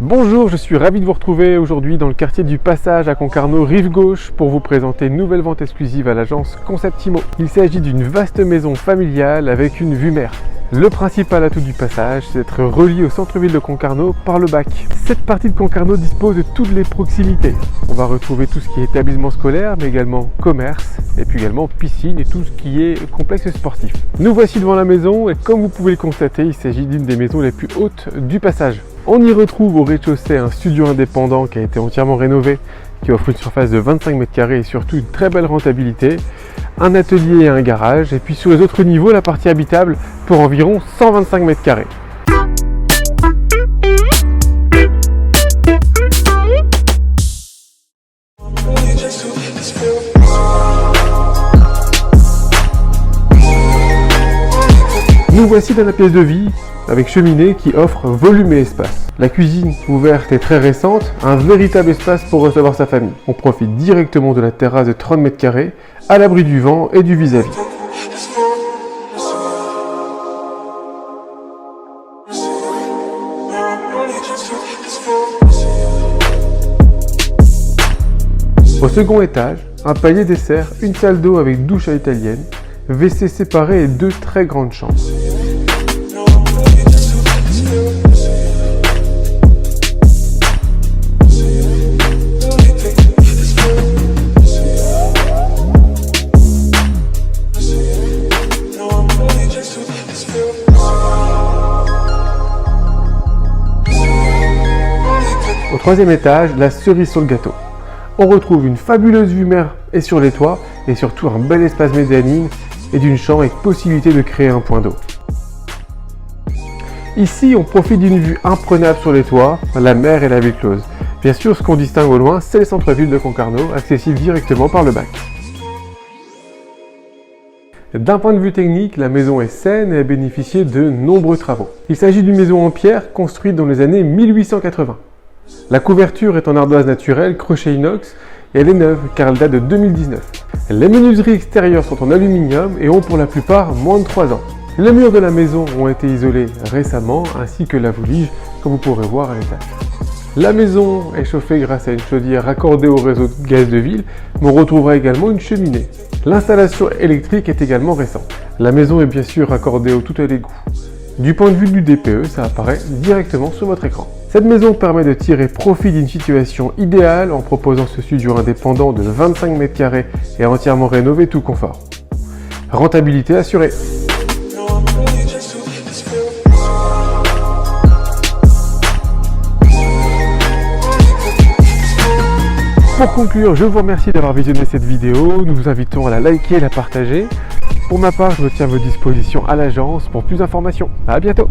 Bonjour, je suis ravi de vous retrouver aujourd'hui dans le quartier du Passage à Concarneau, rive gauche, pour vous présenter une nouvelle vente exclusive à l'agence Concept Immo. Il s'agit d'une vaste maison familiale avec une vue mer. Le principal atout du Passage, c'est d'être relié au centre-ville de Concarneau par le bac. Cette partie de Concarneau dispose de toutes les proximités. On va retrouver tout ce qui est établissement scolaire, mais également commerce, et puis également piscine et tout ce qui est complexe sportif. Nous voici devant la maison, et comme vous pouvez le constater, il s'agit d'une des maisons les plus hautes du Passage. On y retrouve au rez-de-chaussée un studio indépendant qui a été entièrement rénové, qui offre une surface de 25 mètres carrés et surtout une très belle rentabilité, un atelier et un garage, et puis sur les autres niveaux, la partie habitable pour environ 125 mètres carrés. Nous voici dans la pièce de vie, avec cheminée qui offre volume et espace. La cuisine ouverte et très récente, un véritable espace pour recevoir sa famille. On profite directement de la terrasse de 30 mètres carrés, à l'abri du vent et du vis-à-vis. Au second étage, un palier dessert, une salle d'eau avec douche à l'italienne, WC séparé et deux très grandes chambres. Au troisième étage, la cerise sur le gâteau. On retrouve une fabuleuse vue mer et sur les toits, et surtout un bel espace mezzanine et d'une chambre avec possibilité de créer un point d'eau. Ici, on profite d'une vue imprenable sur les toits, la mer et la ville close. Bien sûr, ce qu'on distingue au loin, c'est le centre-ville de Concarneau, accessible directement par le bac. D'un point de vue technique, la maison est saine et a bénéficié de nombreux travaux. Il s'agit d'une maison en pierre construite dans les années 1880. La couverture est en ardoise naturelle, crochet inox, et elle est neuve car elle date de 2019. Les menuiseries extérieures sont en aluminium et ont pour la plupart moins de 3 ans. Les murs de la maison ont été isolés récemment, ainsi que la voulige, comme vous pourrez voir à l'étage. La maison est chauffée grâce à une chaudière raccordée au réseau de gaz de ville, mais on retrouvera également une cheminée. L'installation électrique est également récente. La maison est bien sûr raccordée au tout à l'égout. Du point de vue du DPE, ça apparaît directement sur votre écran. Cette maison permet de tirer profit d'une situation idéale en proposant ce studio indépendant de 25 mètres carrés et entièrement rénové tout confort. Rentabilité assurée. Pour conclure, je vous remercie d'avoir visionné cette vidéo. Nous vous invitons à la liker et la partager. Pour ma part, je me tiens à vos dispositions à l'agence pour plus d'informations. À bientôt!